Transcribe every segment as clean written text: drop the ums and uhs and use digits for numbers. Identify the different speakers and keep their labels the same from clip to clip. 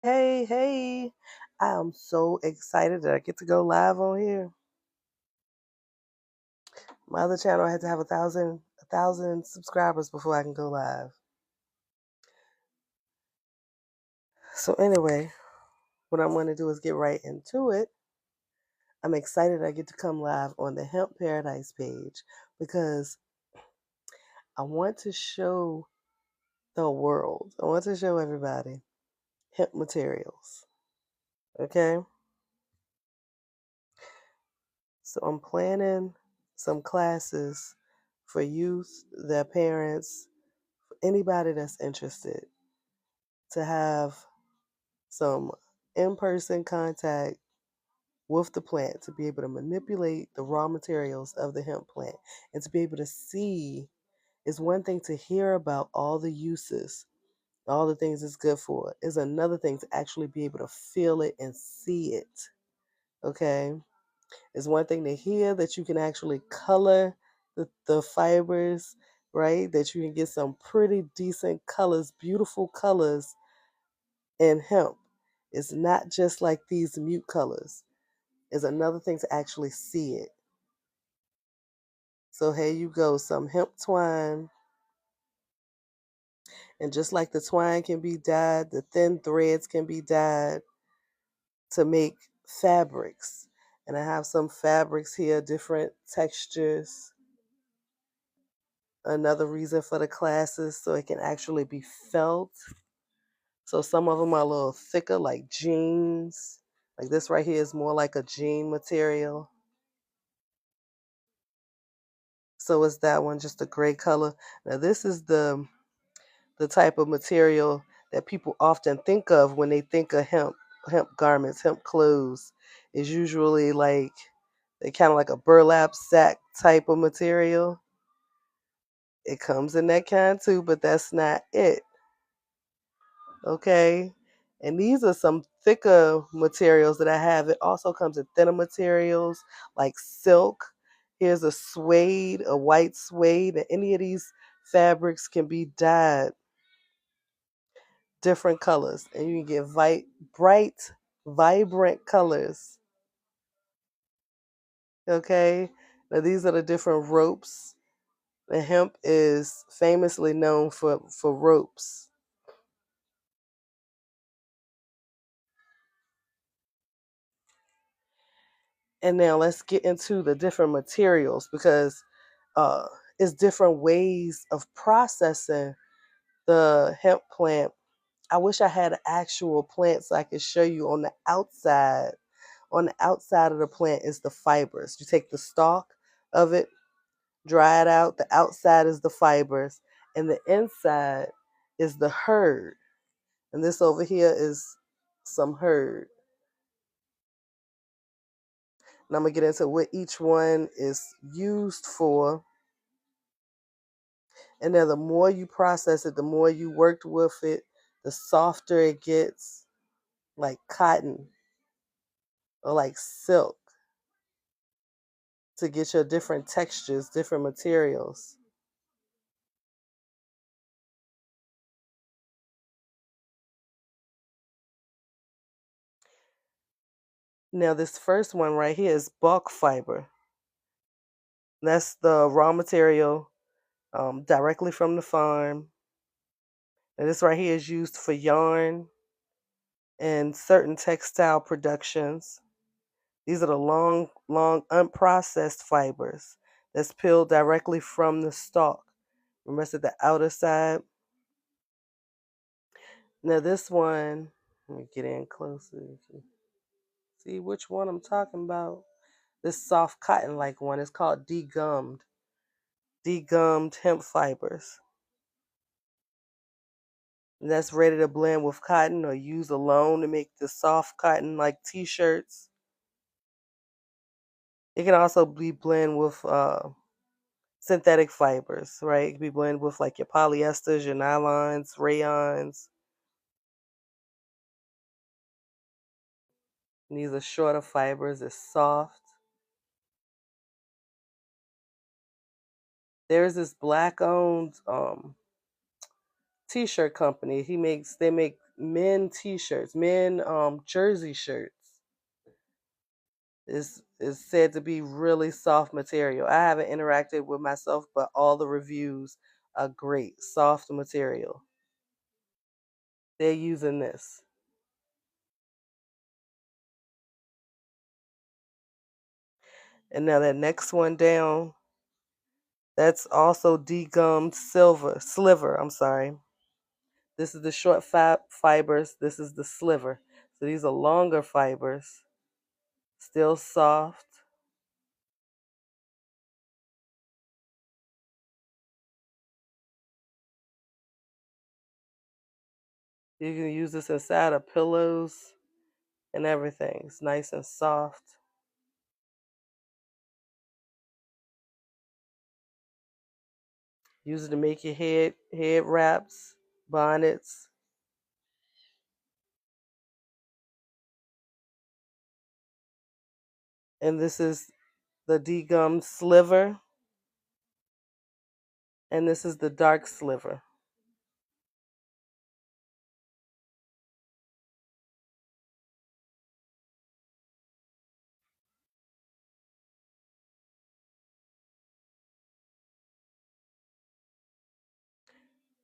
Speaker 1: Hey, I am so excited that I get to go live on here. My other channel I had to have a thousand subscribers before I can go live. So anyway, what I'm going to do is get right into it. I'm excited I get to come live on the Hemp Paradise page because I want to show the world. I want to show everybody hemp materials. Okay? So I'm planning some classes for youth, their parents, anybody that's interested to have some in-person contact with the plant to be able to manipulate the raw materials of the hemp plant and to be able to see is one thing to hear about all the uses, all the things it's good for, is another thing to actually be able to feel it and see it. Okay? It's one thing to hear that you can actually color the fibers, right? That you can get some pretty decent colors, beautiful colors in hemp. It's not just like these mute colors. It's another thing to actually see it. So here you go, some hemp twine. And just like the twine can be dyed, the thin threads can be dyed to make fabrics. And I have some fabrics here, different textures. Another reason for the classes so it can actually be felt. So some of them are a little thicker, like jeans. Like this right here is more like a jean material. So is that one, just a gray color. Now this is the type of material that people often think of when they think of hemp garments, hemp clothes. Is usually like they kind of like a burlap sack type of material. It comes in that kind too, but that's not it. Okay. And these are some thicker materials that I have. It also comes in thinner materials like silk. Here's a suede, a white suede, and any of these fabrics can be dyed different colors. And you can get bright, vibrant colors. Okay. Now these are the different ropes. The hemp is famously known for ropes. And now let's get into the different materials because uh, it's different ways of processing the hemp plant. I wish I had an actual plant so I could show you on the outside. On the outside of the plant is the fibers. You take the stalk of it, dry it out. The outside is the fibers, and the inside is the hurd. And this over here is some hurd. And I'm going to get into what each one is used for. And then the more you process it, the more you worked with it, the softer it gets, like cotton or like silk, to get your different textures, different materials. Now, this first one right here is bulk fiber. That's the raw material directly from the farm. And this right here is used for yarn and certain textile productions. These are the long, unprocessed fibers that's peeled directly from the stalk. Remember, I said the outer side. Now, this one, let me get in closer. See which one I'm talking about. This soft cotton like one is called degummed hemp fibers. And that's ready to blend with cotton or use alone to make the soft cotton like t-shirts. It can also be blended with synthetic fibers, right? It can be blended with like your polyesters, your nylons, rayons. And these are shorter fibers, it's soft. There's this black owned t-shirt company. They make men t-shirts, men jersey shirts. Is said to be really soft material. I haven't interacted with myself, but all the reviews are great. Soft material. They're using this. And now that next one down, that's also degummed sliver. I'm sorry. This is the short fibers. This is the sliver. So these are longer fibers, still soft. You can use this inside of pillows and everything. It's nice and soft. Use it to make your head wraps, bonnets. And this is the degummed sliver, and this is the dark sliver.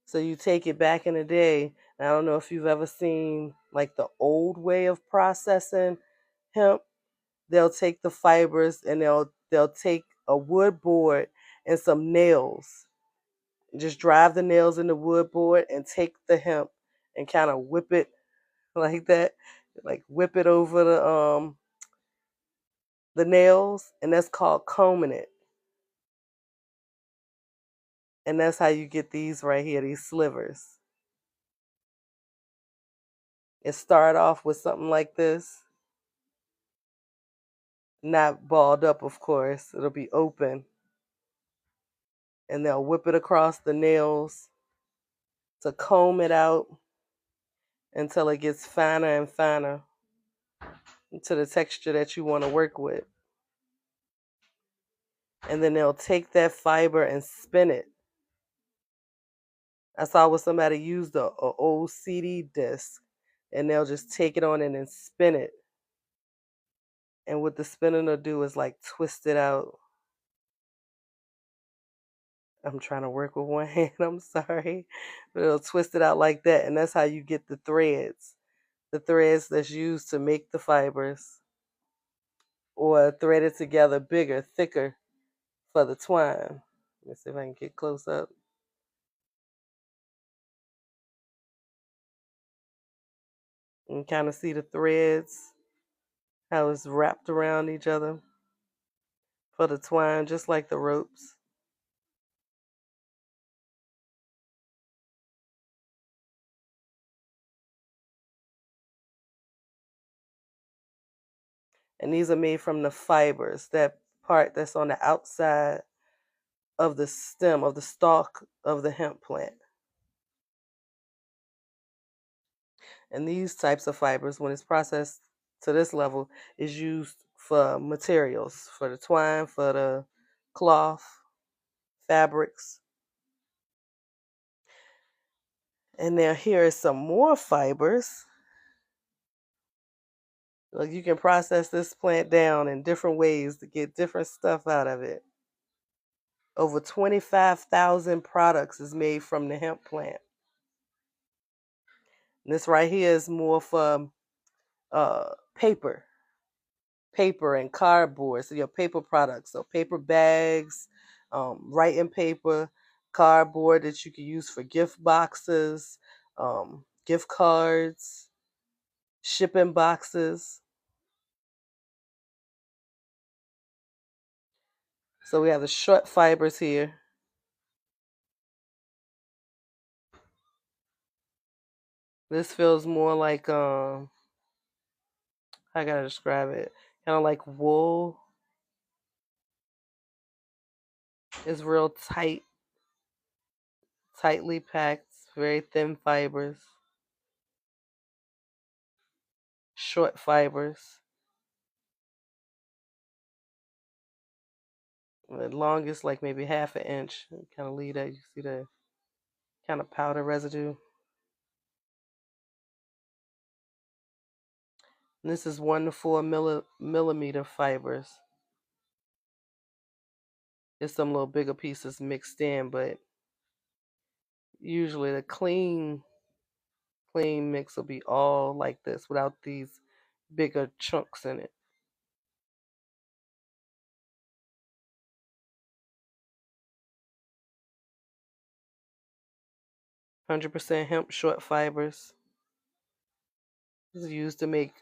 Speaker 1: So you take it back in the day. I don't know if you've ever seen like the old way of processing hemp. They'll take the fibers and they'll take a wood board and some nails. Just drive the nails in the wood board and take the hemp and kind of whip it like that. Like whip it over the nails, and that's called combing it. And that's how you get these right here, these slivers. It start off with something like this, not balled up, of course. It'll be open, and they'll whip it across the nails to comb it out until it gets finer and finer to the texture that you want to work with. And then they'll take that fiber and spin it. I saw where somebody used a old CD disc, and they'll just take it on and spin it. And what the spinning will do is like twist it out. I'm trying to work with one hand, I'm sorry. But it'll twist it out like that, and that's how you get the threads. The threads that's used to make the fibers, or thread it together bigger, thicker for the twine. Let me see if I can get close up. And kind of see the threads, how it's wrapped around each other for the twine, just like the ropes. And these are made from the fibers, that part that's on the outside of the stem, of the stalk of the hemp plant. And these types of fibers, when it's processed to this level, is used for materials, for the twine, for the cloth, fabrics. And now here is some more fibers. Like you can process this plant down in different ways to get different stuff out of it. Over 25,000 products is made from the hemp plant. And this right here is more for paper, paper and cardboard. So your paper products, so paper bags, writing paper, cardboard that you can use for gift boxes, gift cards, shipping boxes. So we have the short fibers here. This feels more like I gotta describe it. Kind of like wool. It's real tight, tightly packed, very thin fibers, short fibers. The longest, like maybe half an inch. Kind of leave that. You see the kind of powder residue. And this is 1 to 4 millimeter fibers. There's some little bigger pieces mixed in, but usually the clean mix will be all like this without these bigger chunks in it. "100% hemp short fibers." This is used to make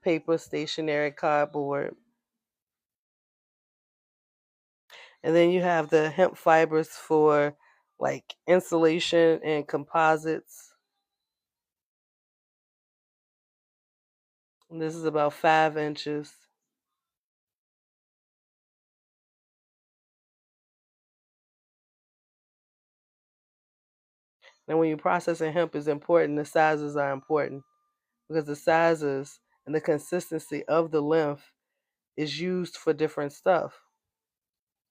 Speaker 1: paper, stationery, cardboard. And then you have the hemp fibers for like insulation and composites. And this is about 5 inches. And when you're processing hemp is important, the sizes are important because the sizes and the consistency of the length is used for different stuff.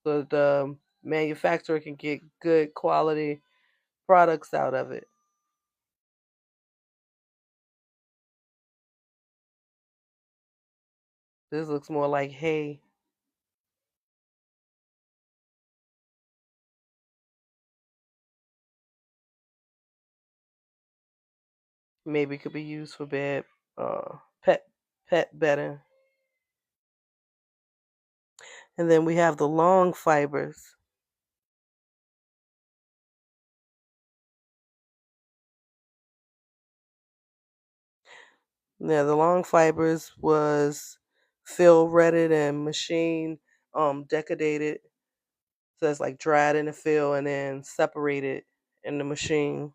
Speaker 1: So the manufacturer can get good quality products out of it. This looks more like hay. Maybe it could be used for bed, pet bedding. And then we have the long fibers. Now the long fibers was field retted and machine decodated. So it's like dried in the field and then separated in the machine.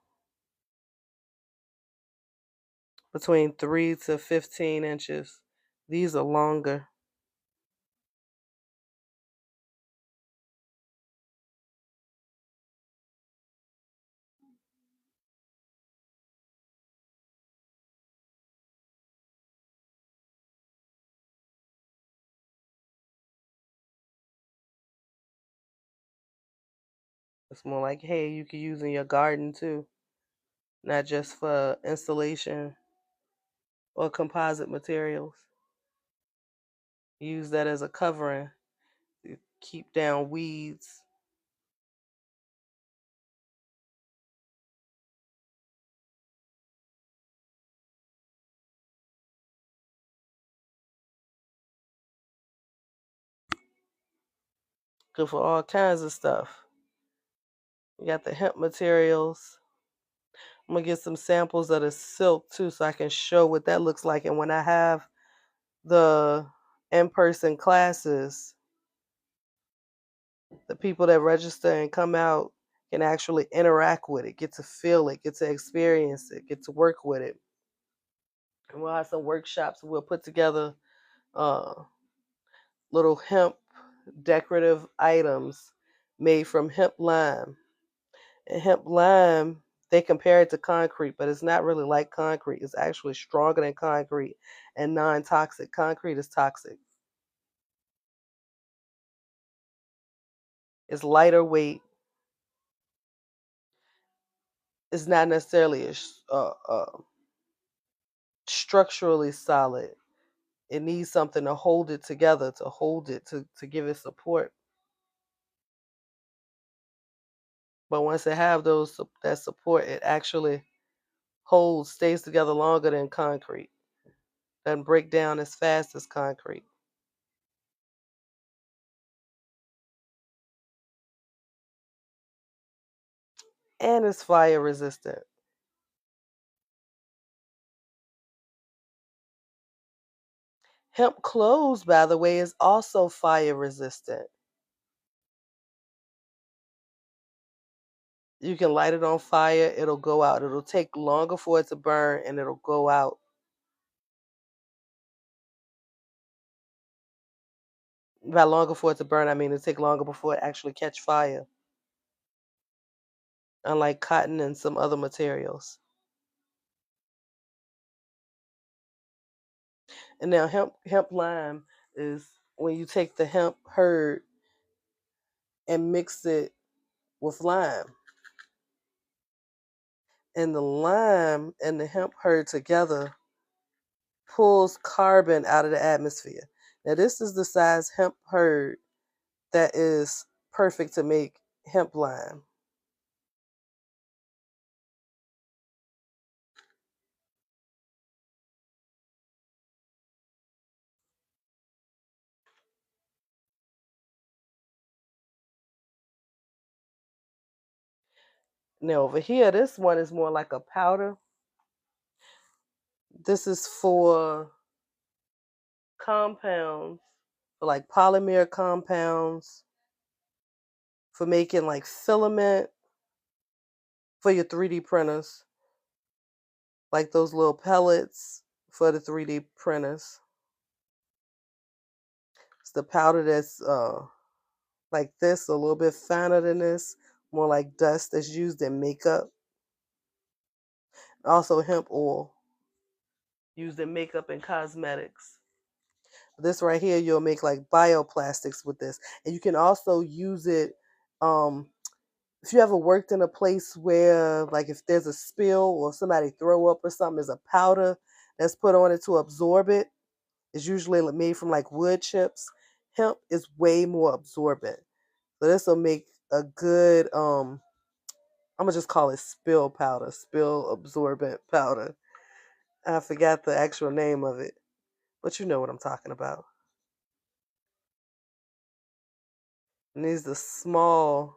Speaker 1: Between 3 to 15 inches. These are longer. It's more like hay you could use in your garden too, not just for insulation or composite materials. Use that as a covering to keep down weeds. Good for all kinds of stuff. You got the hemp materials. I'm gonna get some samples of the silk too so I can show what that looks like. And when I have the in-person classes, the people that register and come out can actually interact with it, get to feel it, get to experience it, get to work with it. And we'll have some workshops. We'll put together uh, little hemp decorative items made from hemp lime. And hemp lime, they compare it to concrete, but it's not really like concrete. It's actually stronger than concrete and non-toxic. Concrete is toxic. It's lighter weight. It's not necessarily structurally solid. It needs something to hold it together, to hold it, to give it support. But once it have that support, it actually holds, stays together longer than concrete. Doesn't break down as fast as concrete. And it's fire resistant. Hemp clothes, by the way, is also fire resistant. You can light it on fire, it'll go out. It'll take longer for it to burn and it'll go out. By longer for it to burn, I mean it'll take longer before it actually catch fire. Unlike cotton and some other materials. And now hemp lime is when you take the hemp hurd and mix it with lime. And the lime and the hemp hurd together pulls carbon out of the atmosphere. Now, this is the size hemp hurd that is perfect to make hemp lime. Now, over here, this one is more like a powder. This is for compounds, for like polymer compounds, for making like filament for your 3D printers, like those little pellets for the 3D printers. It's the powder that's like this, a little bit finer than this, more like dust that's used in makeup. Also, hemp oil used in makeup and cosmetics. This right here, you'll make like bioplastics with this. And you can also use it um, if you ever worked in a place where, like, if there's a spill or somebody throw up or something, there's a powder that's put on it to absorb it. It's usually made from like wood chips. Hemp is way more absorbent. So this will make a good, I'm gonna just call it spill powder, spill absorbent powder. I forgot the actual name of it, but you know what I'm talking about. And these are the small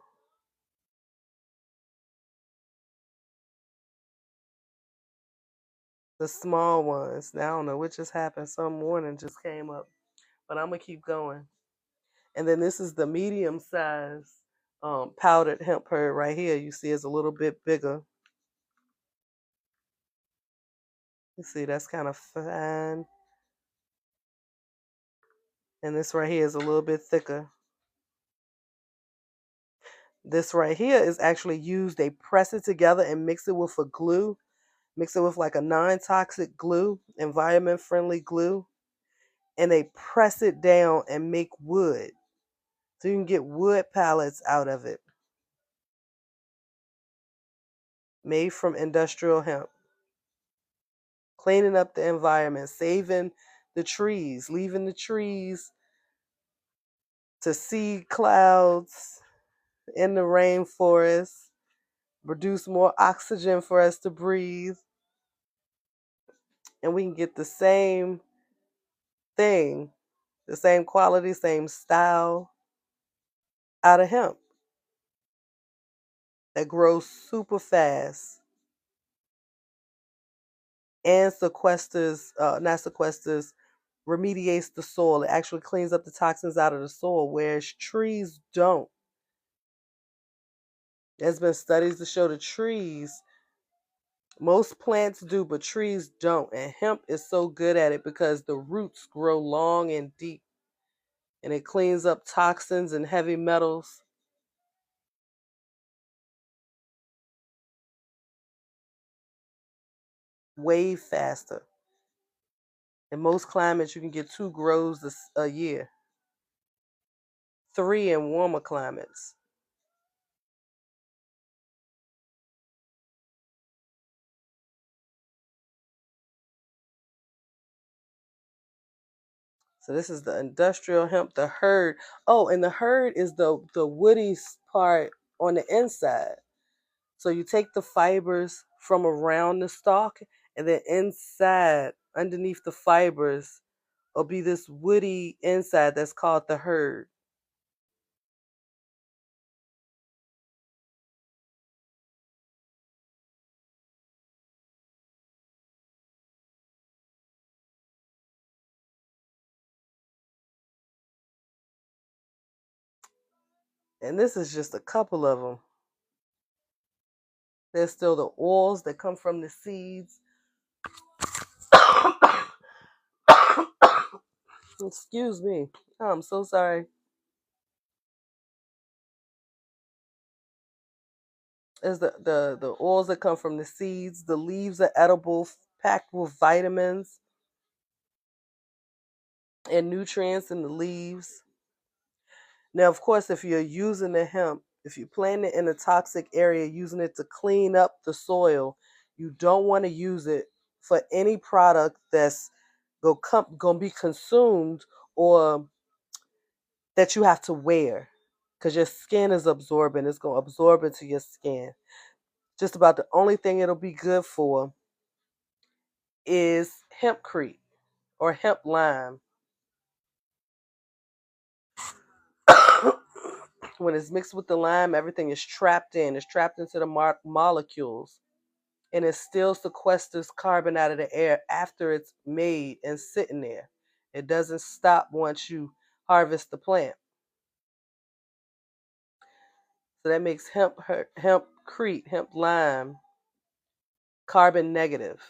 Speaker 1: ones. Now I don't know what just happened. Some warning just came up, but I'm gonna keep going. And then this is the medium size powdered hemp hurd right here. You see, it's a little bit bigger. You see, that's kind of fine. And this right here is a little bit thicker. This right here is actually used. They press it together and mix it with a glue. Mix it with like a non-toxic glue, environment-friendly glue, and they press it down and make wood. So you can get wood pallets out of it, made from industrial hemp, cleaning up the environment, saving the trees, leaving the trees to seed clouds in the rainforest, produce more oxygen for us to breathe, and we can get the same thing, the same quality, same style out of hemp that grows super fast and not sequesters, remediates the soil. It actually cleans up the toxins out of the soil, whereas trees don't. There's been studies to show the trees, most plants do, but trees don't. And hemp is so good at it because the roots grow long and deep, and it cleans up toxins and heavy metals way faster. In most climates, you can get 2 grows a year, 3 in warmer climates. So this is the industrial hemp, the hurd. Oh, and the hurd is the woody part on the inside. So you take the fibers from around the stalk, and then inside, underneath the fibers, will be this woody inside that's called the hurd. And this is just a couple of them. There's still the oils that come from the seeds. Excuse me. Oh, I'm so sorry. There's the oils that come from the seeds. The leaves are edible, packed with vitamins and nutrients in the leaves. Now, of course, if you're using the hemp, if you plant it in a toxic area, using it to clean up the soil, you don't want to use it for any product that's gonna be consumed, or that you have to wear, because your skin is absorbent. It's gonna absorb into your skin. Just about the only thing it'll be good for is hempcrete or hemp lime. When it's mixed with the lime, everything is trapped in. It's trapped into the molecules, and it still sequesters carbon out of the air after it's made and sitting there. It doesn't stop once you harvest the plant. So that makes hempcrete, hemp lime, carbon negative.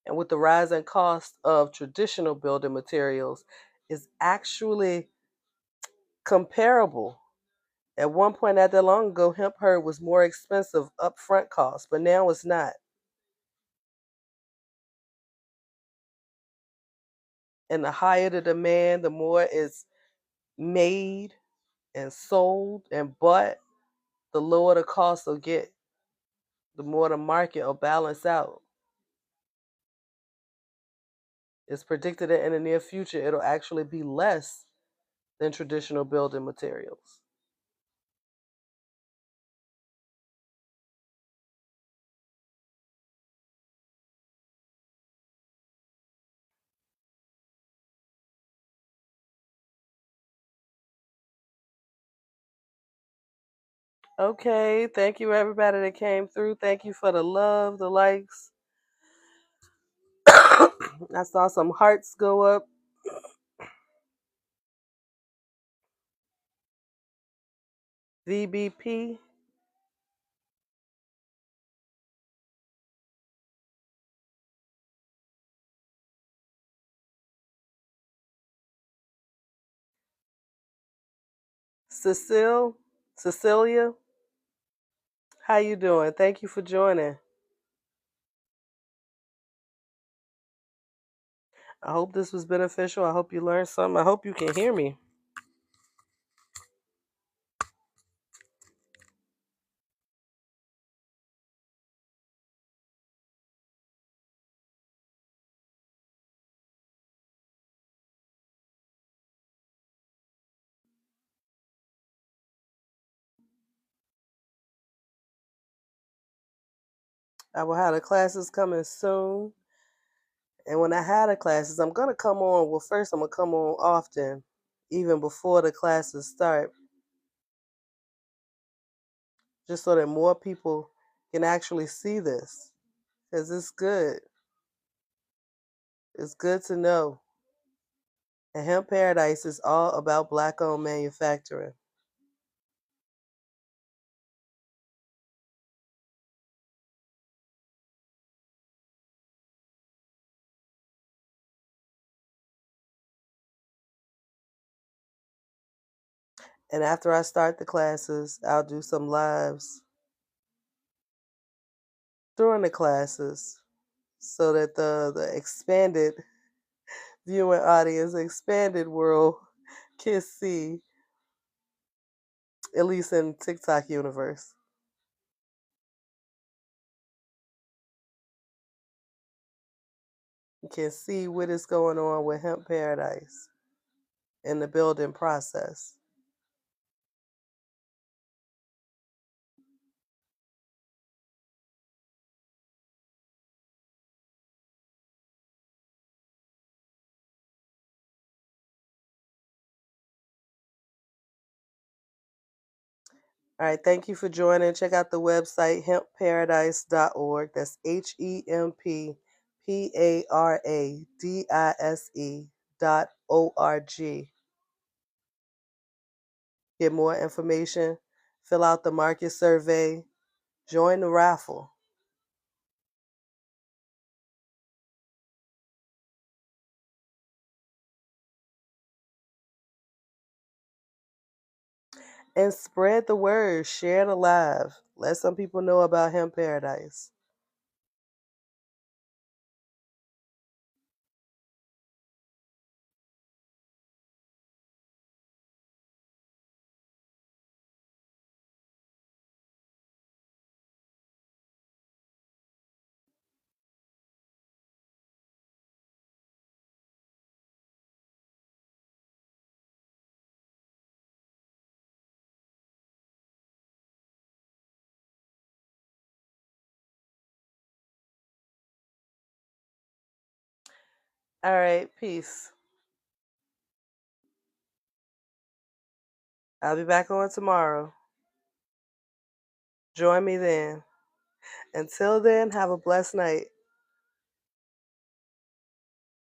Speaker 1: And with the rising cost of traditional building materials, is actually comparable. At one point, not that long ago, hemp hurd was more expensive upfront cost, but now it's not. And the higher the demand, the more it's made and sold and bought, the lower the cost will get, the more the market will balance out. It's predicted that in the near future, it'll actually be less than traditional building materials. Okay, thank you everybody that came through. Thank you for the love, the likes. I saw some hearts go up. VBP. Cecilia, how you doing? Thank you for joining. I hope this was beneficial. I hope you learned something. I hope you can hear me. I will have the classes coming soon. And when I have the classes, I'm going to come on. Well, first, I'm going to come on often, even before the classes start, just so that more people can actually see this. Because it's good. It's good to know. And Hemp Paradise is all about Black owned manufacturing. And after I start the classes, I'll do some lives during the classes so that the expanded viewing audience, expanded world can see, at least in TikTok universe, can see what is going on with Hemp Paradise in the building process. All right, thank you for joining. Check out the website hempparadise.org. That's HEMPPARADISE.org. Get more information, fill out the market survey, join the raffle. And spread the word, share the live. Let some people know about Hemp Paradise. All right, peace. I'll be back on tomorrow. Join me then. Until then, have a blessed night.